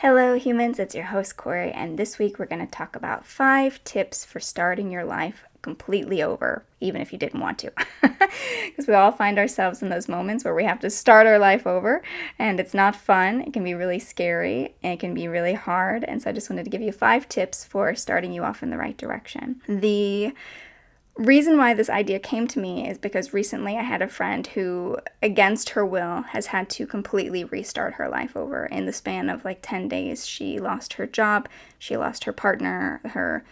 Hello, humans. It's your host, Kory, and this week we're going to talk about 5 tips for starting your life completely over, even if you didn't want to. Because we all find ourselves in those moments where we have to start our life over, and it's not fun. It can be really scary, and it can be really hard. And so I just wanted to give you 5 tips for starting you off in the right direction. The reason why this idea came to me is because recently I had a friend who, against her will, has had to completely restart her life over. In the span of like 10 days, she lost her job, she lost her partner, her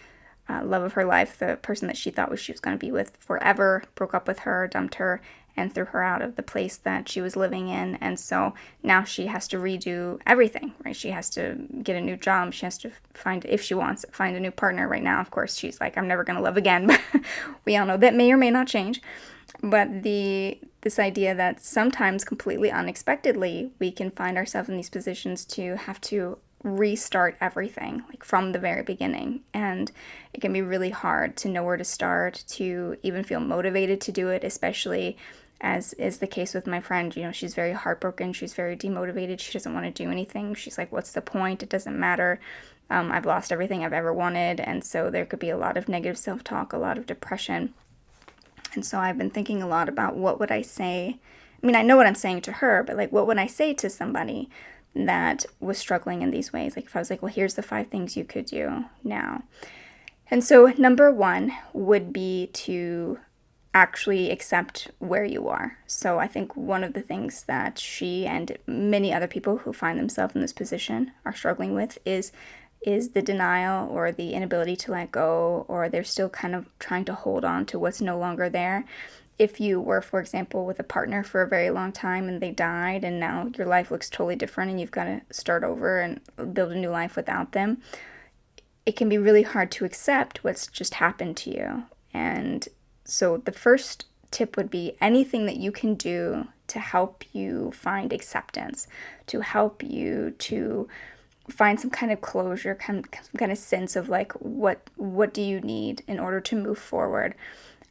love of her life, the person that she thought she was going to be with forever, broke up with her, dumped her, and threw her out of the place that she was living in. And so now she has to redo everything, right? She has to get a new job. She has to find, if she wants, find a new partner. Right now, of course, she's like, I'm never going to love again. But we all know that may or may not change. But this idea that sometimes completely unexpectedly we can find ourselves in these positions to have to restart everything, like from the very beginning. And it can be really hard to know where to start, to even feel motivated to do it, especially as is the case with my friend. You know, she's very heartbroken, she's very demotivated, she doesn't want to do anything. She's like, what's the point? It doesn't matter. I've lost everything I've ever wanted. And so there could be a lot of negative self-talk, a lot of depression. And so I've been thinking a lot about what would I say. I mean, I know what I'm saying to her, but like, what would I say to somebody that was struggling in these ways? Like, if I was like, well, here's the 5 things you could do now. And so number one would be to actually accept where you are. So I think one of the things that she and many other people who find themselves in this position are struggling with is the denial or the inability to let go, or they're still kind of trying to hold on to what's no longer there. If you were, for example, with a partner for a very long time and they died and now your life looks totally different and you've got to start over and build a new life without them, it can be really hard to accept what's just happened to you. And so the first tip would be anything that you can do to help you find acceptance, to help you to find some kind of closure, some kind of sense of like what do you need in order to move forward.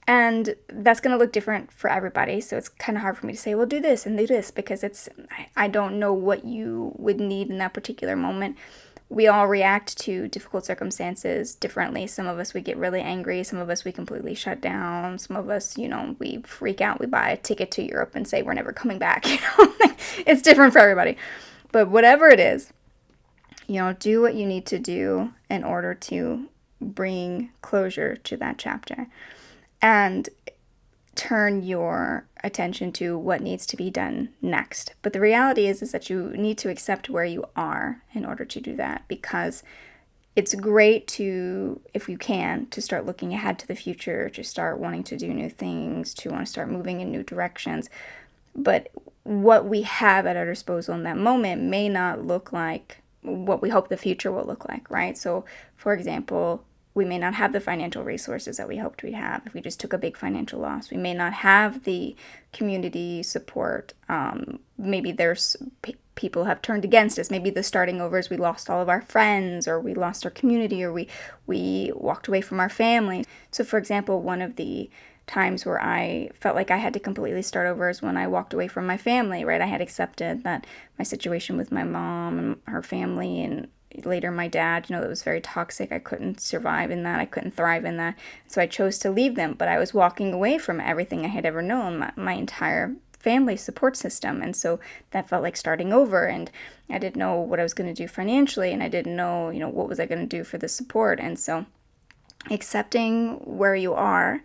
And that's going to look different for everybody. So it's kind of hard for me to say, well, do this and do this, because I don't know what you would need in that particular moment. We all react to difficult circumstances differently. Some of us, we get really angry. Some of us, we completely shut down. Some of us, we freak out. We buy a ticket to Europe and say we're never coming back. It's different for everybody. But whatever it is, do what you need to do in order to bring closure to that chapter. And turn your attention to what needs to be done next. But the reality is that you need to accept where you are in order to do that, because it's great to, if you can, to start looking ahead to the future, to start wanting to do new things, to want to start moving in new directions. But what we have at our disposal in that moment may not look like what we hope the future will look like, right? So, for example, we may not have the financial resources that we hoped we'd have if we just took a big financial loss. We may not have the community support. Maybe people have turned against us. Maybe the starting over is we lost all of our friends, or we lost our community, or we walked away from our family. So, for example, one of the times where I felt like I had to completely start over is when I walked away from my family, right? I had accepted that my situation with my mom and her family, and later my dad, that was very toxic. I couldn't survive in that. I couldn't thrive in that. So I chose to leave them, but I was walking away from everything I had ever known, my entire family support system. And so that felt like starting over, and I didn't know what I was going to do financially, and I didn't know, what was I going to do for the support. And so accepting where you are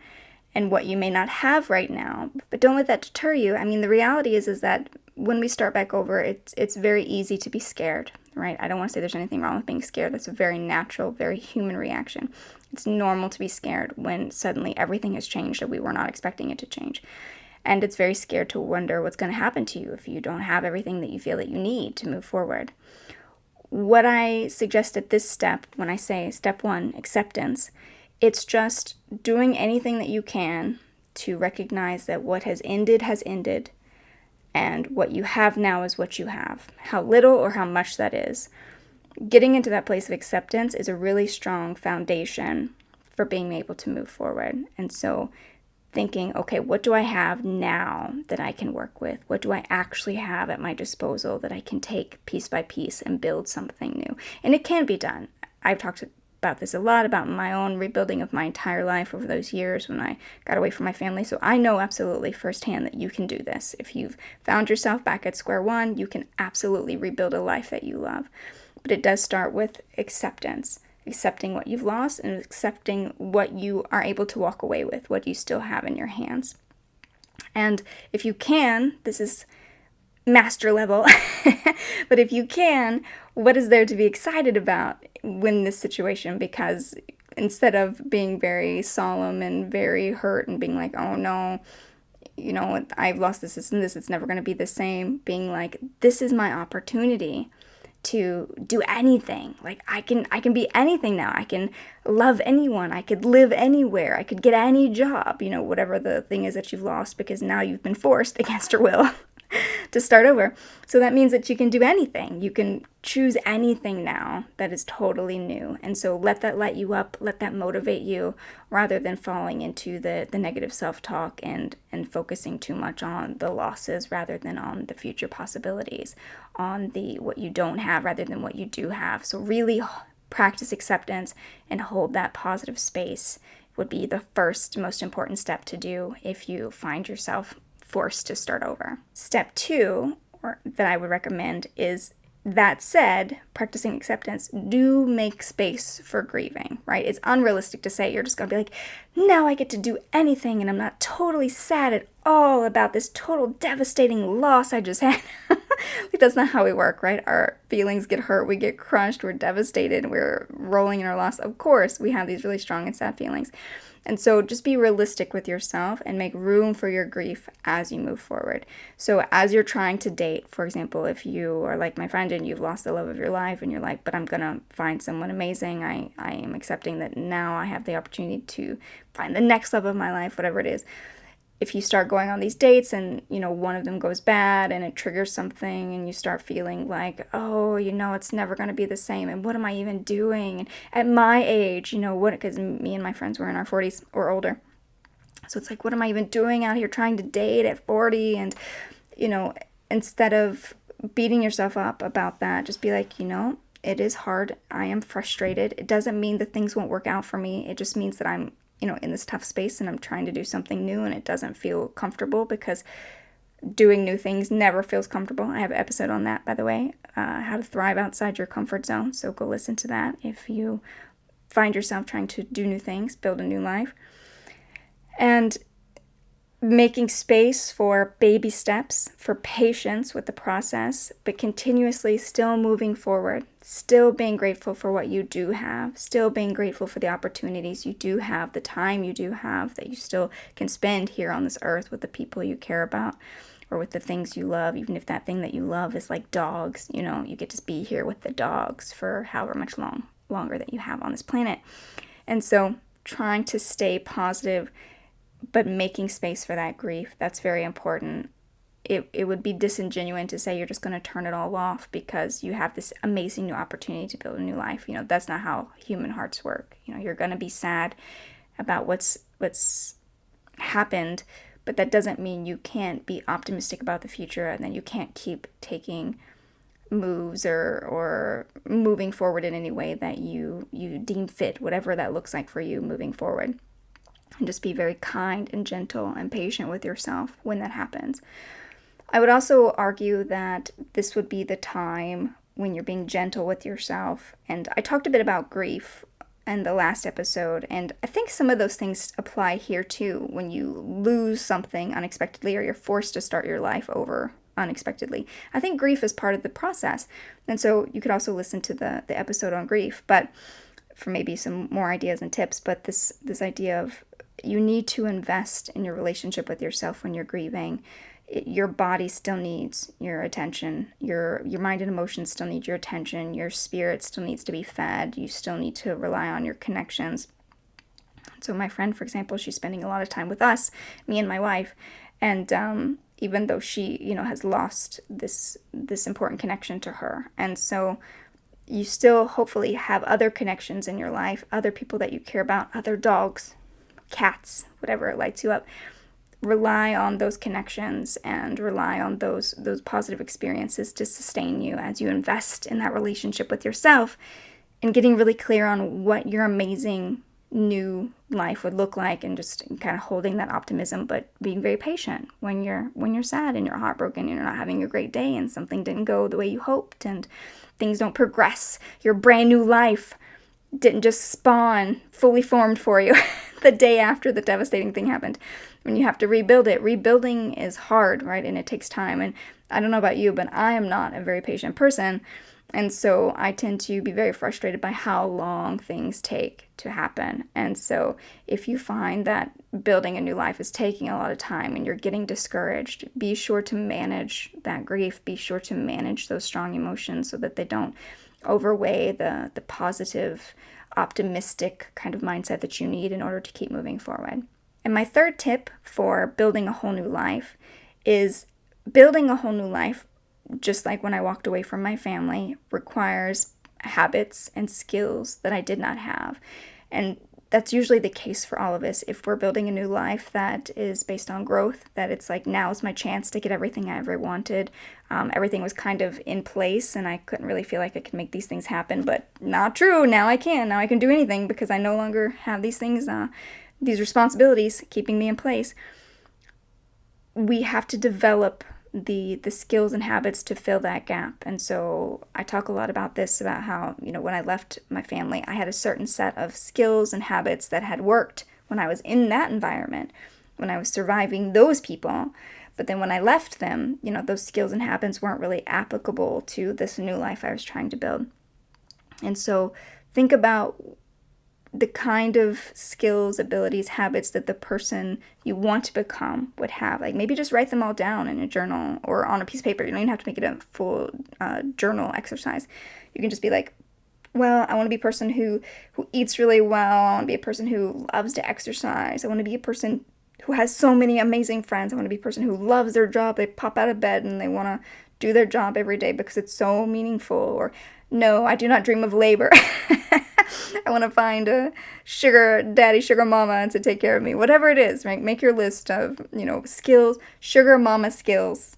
and what you may not have right now, but don't let that deter you. I mean, the reality is that when we start back over, it's very easy to be scared, right? I don't want to say there's anything wrong with being scared. That's a very natural, very human reaction. It's normal to be scared when suddenly everything has changed and we were not expecting it to change. And it's very scared to wonder what's going to happen to you if you don't have everything that you feel that you need to move forward. What I suggest at this step, when I say step 1, acceptance, it's just doing anything that you can to recognize that what has ended, and what you have now is what you have, how little or how much that is. Getting into that place of acceptance is a really strong foundation for being able to move forward. And so thinking, okay, what do I have now that I can work with? What do I actually have at my disposal that I can take piece by piece and build something new? And it can be done. I've talked about this a lot, about my own rebuilding of my entire life over those years when I got away from my family. So I know absolutely firsthand that you can do this. If you've found yourself back at square one, you can absolutely rebuild a life that you love. But it does start with acceptance, accepting what you've lost and accepting what you are able to walk away with, what you still have in your hands. And if you can, this is master level, but if you can, what is there to be excited about in this situation? Because instead of being very solemn and very hurt and being like, oh no, I've lost this and this, it's never going to be the same, being like, this is my opportunity to do anything. Like I can be anything now. I can love anyone. I could live anywhere. I could get any job, whatever the thing is that you've lost, because now you've been forced against your will to start over. So that means that you can do anything. You can choose anything now that is totally new. And so let that light you up, let that motivate you, rather than falling into the negative self-talk and focusing too much on the losses rather than on the future possibilities, on the what you don't have rather than what you do have. So really practice acceptance and hold that positive space would be the first most important step to do if you find yourself forced to start over. Step 2, that I would recommend, is, that said, practicing acceptance, do make space for grieving, right? It's unrealistic to say you're just going to be like, now I get to do anything and I'm not totally sad at all about this total devastating loss I just had. Like, that's not how we work, right? Our feelings get hurt, we get crushed, we're devastated, we're rolling in our loss. Of course, we have these really strong and sad feelings. And so just be realistic with yourself and make room for your grief as you move forward. So as you're trying to date, for example, if you are like my friend and you've lost the love of your life and you're like, but I'm going to find someone amazing. I am accepting that now I have the opportunity to find the next love of my life, whatever it is. If you start going on these dates and, one of them goes bad and it triggers something and you start feeling like, oh, it's never going to be the same. And what am I even doing? And at my age, because me and my friends were in our 40s or older. So it's like, what am I even doing out here trying to date at 40? And, instead of beating yourself up about that, just be like, it is hard. I am frustrated. It doesn't mean that things won't work out for me. It just means that I'm in this tough space and I'm trying to do something new and it doesn't feel comfortable, because doing new things never feels comfortable. I have an episode on that, by the way, how to thrive outside your comfort zone. So go listen to that if you find yourself trying to do new things, build a new life. And making space for baby steps, for patience with the process, but continuously still moving forward, still being grateful for what you do have, still being grateful for the opportunities you do have, the time you do have that you still can spend here on this earth with the people you care about or with the things you love. Even if that thing that you love is like dogs, you get to be here with the dogs for however much longer that you have on this planet. And so trying to stay positive, but making space for that grief, that's very important. It would be disingenuous to say you're just going to turn it all off because you have this amazing new opportunity to build a new life. That's not how human hearts work. You're going to be sad about what's happened, but that doesn't mean you can't be optimistic about the future and then you can't keep taking moves or moving forward in any way that you deem fit, whatever that looks like for you moving forward. And just be very kind and gentle and patient with yourself when that happens. I would also argue that this would be the time when you're being gentle with yourself. And I talked a bit about grief in the last episode, and I think some of those things apply here too. When you lose something unexpectedly or you're forced to start your life over unexpectedly, I think grief is part of the process. And so you could also listen to the episode on grief, but for maybe some more ideas and tips. But this idea of you need to invest in your relationship with yourself when you're grieving. Your body still needs your attention. Your mind and emotions still need your attention. Your spirit still needs to be fed. You still need to rely on your connections. So my friend, for example, she's spending a lot of time with us, me and my wife, and even though she, has lost this important connection to her, and so you still hopefully have other connections in your life, other people that you care about, other dogs, cats, whatever lights you up. Rely on those connections and rely on those positive experiences to sustain you as you invest in that relationship with yourself, and getting really clear on what your amazing new life would look like, and just kind of holding that optimism, but being very patient when you're sad and you're heartbroken and you're not having a great day and something didn't go the way you hoped and things don't progress. Your brand new life didn't just spawn fully formed for you the day after the devastating thing happened. When you have to rebuild it, rebuilding is hard, right? And it takes time. And I don't know about you, but I am not a very patient person. And so I tend to be very frustrated by how long things take to happen. And so if you find that building a new life is taking a lot of time and you're getting discouraged, be sure to manage that grief. Be sure to manage those strong emotions so that they don't overweigh the positive, optimistic kind of mindset that you need in order to keep moving forward. And my third tip for building a whole new life is building a whole new life, just like when I walked away from my family, requires habits and skills that I did not have. And that's usually the case for all of us. If we're building a new life that is based on growth, that it's like, now is my chance to get everything I ever wanted. Everything was kind of in place and I couldn't really feel like I could make these things happen, but not true. Now I can. Now I can do anything because I no longer have these things, these responsibilities keeping me in place. We have to develop the skills and habits to fill that gap. And so I talk a lot about this, about how, when I left my family, I had a certain set of skills and habits that had worked when I was in that environment, when I was surviving those people. But then when I left them, those skills and habits weren't really applicable to this new life I was trying to build. And so think about the kind of skills, abilities, habits that the person you want to become would have. Like, maybe just write them all down in a journal or on a piece of paper. You don't even have to make it a full journal exercise. You can just be like, well, I want to be a person who eats really well. I want to be a person who loves to exercise. I want to be a person who has so many amazing friends. I want to be a person who loves their job. They pop out of bed and they want to do their job every day because it's so meaningful. Or, no, I do not dream of labor. I want to find a sugar daddy, sugar mama to take care of me. Whatever it is, right? Make your list of, skills, sugar mama skills.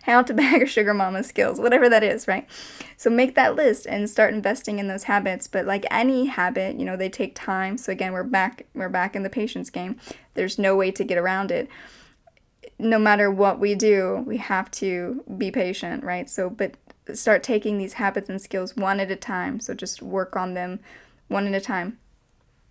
How to bag a sugar mama skills, whatever that is, right? So make that list and start investing in those habits. But like any habit, they take time. So again, we're back in the patience game. There's no way to get around it. No matter what we do, we have to be patient, right? So, but start taking these habits and skills one at a time. So just work on them one at a time.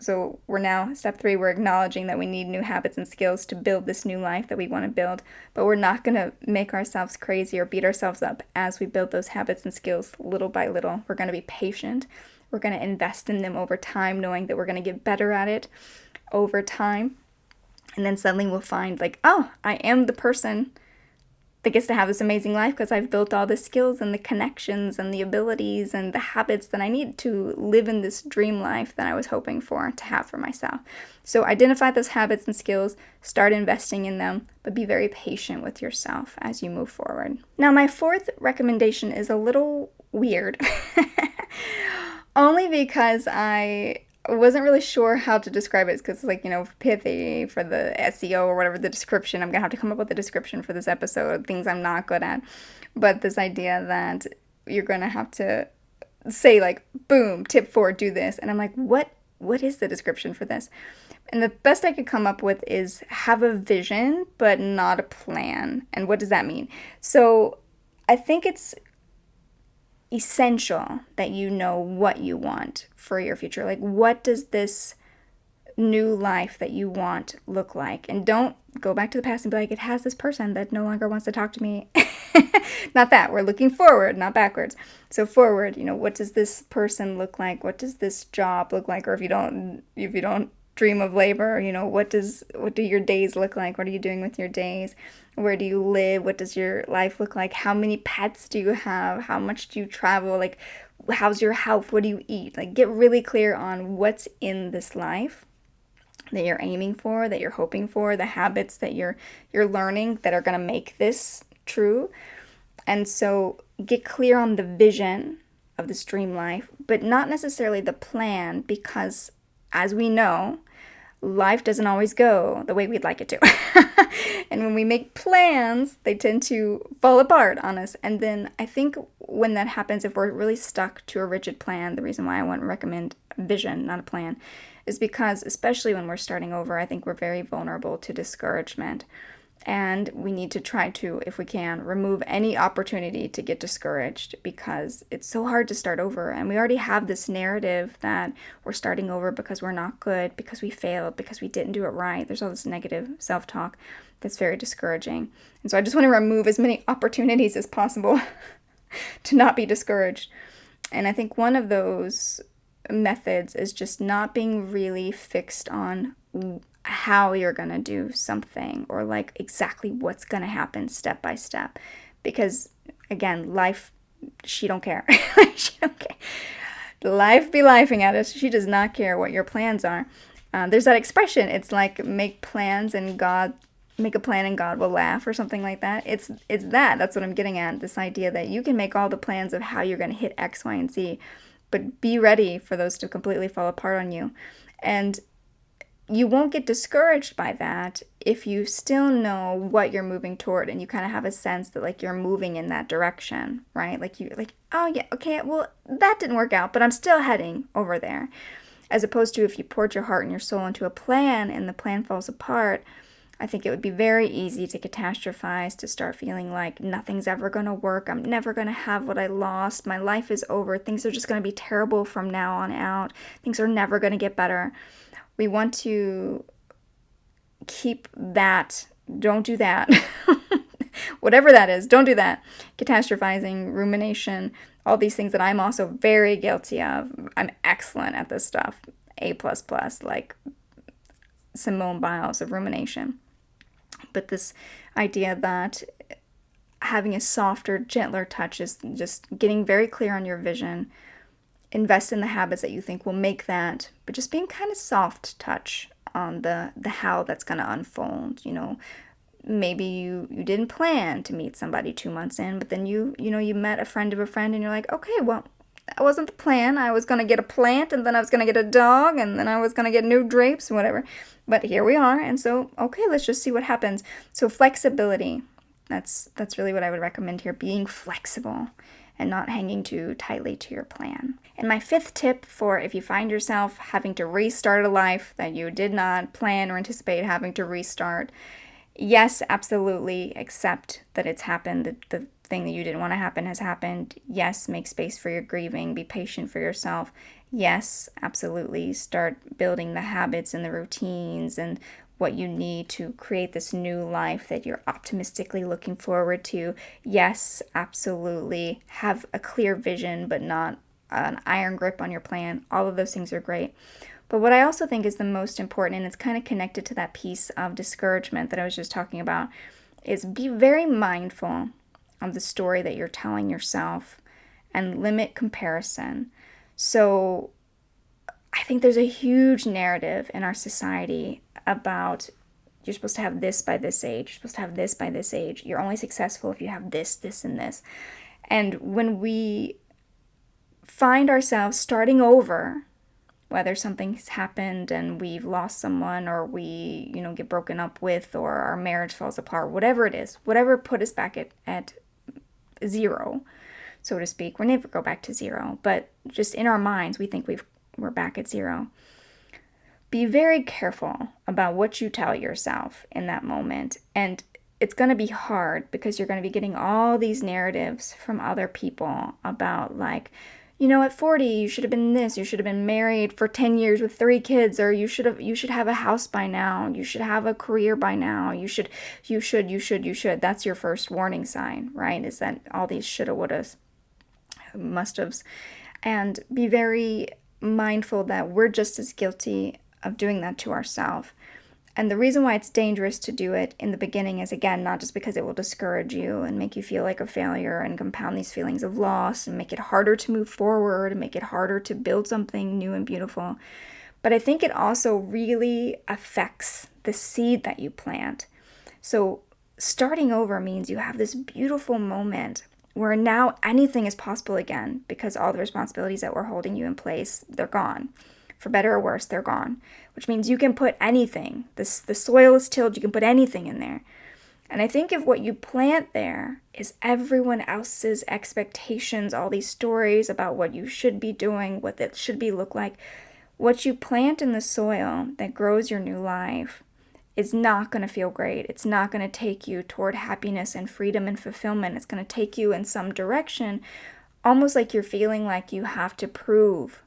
So we're now, step 3, we're acknowledging that we need new habits and skills to build this new life that we want to build. But we're not going to make ourselves crazy or beat ourselves up as we build those habits and skills little by little. We're going to be patient. We're going to invest in them over time, knowing that we're going to get better at it over time. And then suddenly we'll find like, oh, I am the person that gets to have this amazing life because I've built all the skills and the connections and the abilities and the habits that I need to live in this dream life that I was hoping for to have for myself. So identify those habits and skills, start investing in them, but be very patient with yourself as you move forward. Now, my 4th recommendation is a little weird, only because I wasn't really sure how to describe it because it's pithy for the SEO or whatever, the description. I'm going to have to come up with a description for this episode, things I'm not good at. But this idea that you're going to have to say boom, tip 4, do this. And I'm like, what is the description for this? And the best I could come up with is have a vision, but not a plan. And what does that mean? So I think it's essential that you know what you want for your future. Like, what does this new life that you want look like? And don't go back to the past and be like, it has this person that no longer wants to talk to me. Not that. We're looking forward, not backwards. So forward, what does this person look like? What does this job look like? Or if you don't dream of labor, what do your days look like? What are you doing with your days? Where do you live? What does your life look like? How many pets do you have? How much do you travel? How's your health? What do you eat? Get really clear on what's in this life that you're aiming for, that you're hoping for, the habits that you're learning that are going to make this true. And so get clear on the vision of this dream life, but not necessarily the plan, because as we know, life doesn't always go the way we'd like it to. And when we make plans, they tend to fall apart on us. And then I think when that happens, if we're really stuck to a rigid plan, the reason why I wouldn't recommend a vision, not a plan, is because, especially when we're starting over, I think we're very vulnerable to discouragement. And we need to try to, if we can, remove any opportunity to get discouraged, because it's so hard to start over. And we already have this narrative that we're starting over because we're not good, because we failed, because we didn't do it right. There's all this negative self-talk that's very discouraging. And so I just want to remove as many opportunities as possible to not be discouraged. And I think one of those methods is just not being really fixed on how you're going to do something, or like exactly what's going to happen step by step. Because again, life, she don't care. She don't care. Life be lifing at us. She does not care what your plans are. There's that expression. It's like make a plan and God will laugh, or something like that. It's that. That's what I'm getting at. This idea that you can make all the plans of how you're going to hit X, Y, and Z, but be ready for those to completely fall apart on you. And you won't get discouraged by that if you still know what you're moving toward, and you kind of have a sense that like you're moving in that direction, right? Like you're like, oh yeah, okay, well that didn't work out, but I'm still heading over there. As opposed to if you poured your heart and your soul into a plan and the plan falls apart, I think it would be very easy to catastrophize, to start feeling like nothing's ever going to work. I'm never going to have what I lost. My life is over. Things are just going to be terrible from now on out. Things are never going to get better. We want to keep that. Don't do that. Whatever that is, don't do that. Catastrophizing, rumination, all these things that I'm also very guilty of. I'm excellent at this stuff. A++, like Simone Biles of rumination. But this idea that having a softer, gentler touch is just getting very clear on your vision. Invest in the habits that you think will make that, but just being kind of soft touch on the how that's going to unfold. You know, maybe you didn't plan to meet somebody 2 months in, but then you met a friend of a friend, and you're like, okay, well, that wasn't the plan. I was going to get a plant, and then I was going to get a dog, and then I was going to get new drapes and whatever. But here we are, and so, okay, let's just see what happens. So flexibility, that's really what I would recommend here, being flexible and not hanging too tightly to your plan. And my 5th tip for if you find yourself having to restart a life that you did not plan or anticipate having to restart, yes, absolutely accept that it's happened, the thing that you didn't want to happen has happened. Yes, make space for your grieving, be patient for yourself. Yes, absolutely start building the habits and the routines and what you need to create this new life that you're optimistically looking forward to. Yes, absolutely have a clear vision, but not an iron grip on your plan. All of those things are great. But what I also think is the most important, and it's kind of connected to that piece of discouragement that I was just talking about, is be very mindful of the story that you're telling yourself and limit comparison. So I think there's a huge narrative in our society about you're supposed to have this by this age, you're supposed to have this by this age, you're only successful if you have this, this, and this. And when we find ourselves starting over, whether something's happened and we've lost someone, or we, get broken up with, or our marriage falls apart, whatever it is, whatever put us back at zero, so to speak. We'll never go back to zero, but just in our minds, we think we're back at zero. Be very careful about what you tell yourself in that moment. And it's going to be hard because you're going to be getting all these narratives from other people about like, at 40, you should have been this, you should have been married for 10 years with 3 kids, or you should have a house by now, you should have a career by now, you should. That's your first warning sign, right? Is that all these shoulda, wouldas, must-haves. And be very mindful that we're just as guilty of doing that to ourselves. And the reason why it's dangerous to do it in the beginning is, again, not just because it will discourage you and make you feel like a failure and compound these feelings of loss and make it harder to move forward and make it harder to build something new and beautiful, but I think it also really affects the seed that you plant. So starting over means you have this beautiful moment where now anything is possible again, because all the responsibilities that were holding you in place, they're gone. For better or worse, they're gone, which means you can put anything. The soil is tilled, you can put anything in there. And I think if what you plant there is everyone else's expectations, all these stories about what you should be doing, what it should be look like, what you plant in the soil that grows your new life is not going to feel great. It's not going to take you toward happiness and freedom and fulfillment. It's going to take you in some direction, almost like you're feeling like you have to prove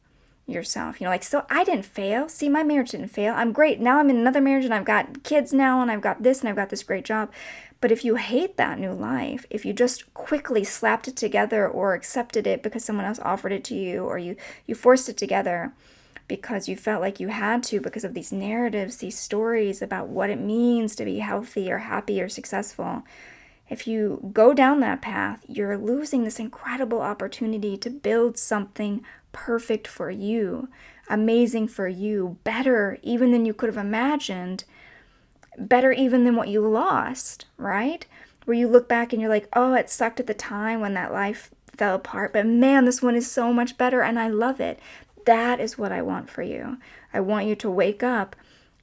yourself. Like, so I didn't fail. See, my marriage didn't fail. I'm great. Now I'm in another marriage and I've got kids now and I've got this and I've got this great job. But if you hate that new life, if you just quickly slapped it together or accepted it because someone else offered it to you, or you forced it together because you felt like you had to because of these narratives, these stories about what it means to be healthy or happy or successful, if you go down that path, you're losing this incredible opportunity to build something perfect for you, amazing for you, better even than you could have imagined, better even than what you lost, right? Where you look back and you're like, oh, it sucked at the time when that life fell apart, but man, this one is so much better and I love it. That is what I want for you. I want you to wake up,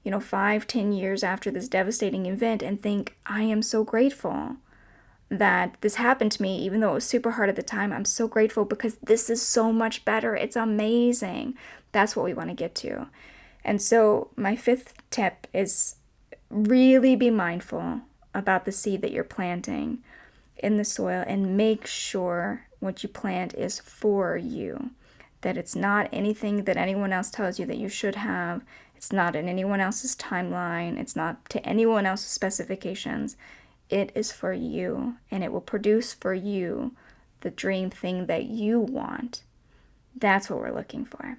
5-10 years after this devastating event and think, I am so grateful that this happened to me, even though it was super hard at the time. I'm so grateful because this is so much better. It's amazing. That's what we want to get to. And so my 5th tip is really be mindful about the seed that you're planting in the soil and make sure what you plant is for you. That it's not anything that anyone else tells you that you should have. It's not in anyone else's timeline. It's not to anyone else's specifications. It is for you, and it will produce for you the dream thing that you want. That's what we're looking for.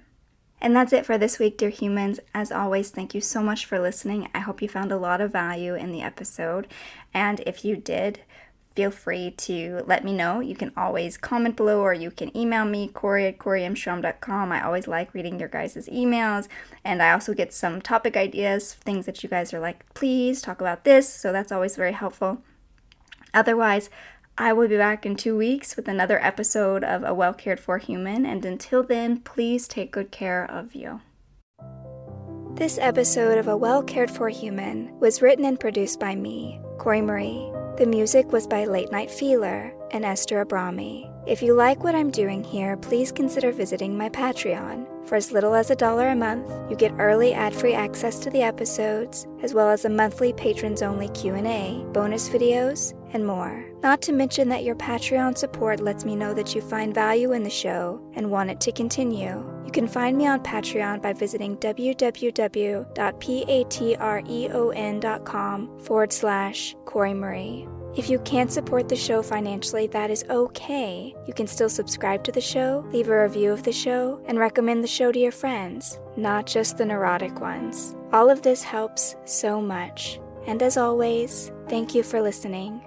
And that's it for this week, dear humans. As always, thank you so much for listening. I hope you found a lot of value in the episode. And if you did, feel free to let me know. You can always comment below, or you can email me, Kory@KoryMSchramm.com. I always like reading your guys' emails, and I also get some topic ideas, things that you guys are like, please talk about this, so that's always very helpful. Otherwise, I will be back in 2 weeks with another episode of A Well Cared For Human, and until then, please take good care of you. This episode of A Well Cared For Human was written and produced by me, Kory Marie. The music was by Late Night Feeler and Esther Abrami. If you like what I'm doing here, please consider visiting my Patreon. For as little as $1 a month, you get early ad-free access to the episodes, as well as a monthly patrons-only Q&A, bonus videos, and more. Not to mention that your Patreon support lets me know that you find value in the show and want it to continue. You can find me on Patreon by visiting www.patreon.com/Kory Marie. If you can't support the show financially, that is okay. You can still subscribe to the show, leave a review of the show, and recommend the show to your friends, not just the neurotic ones. All of this helps so much. And as always, thank you for listening.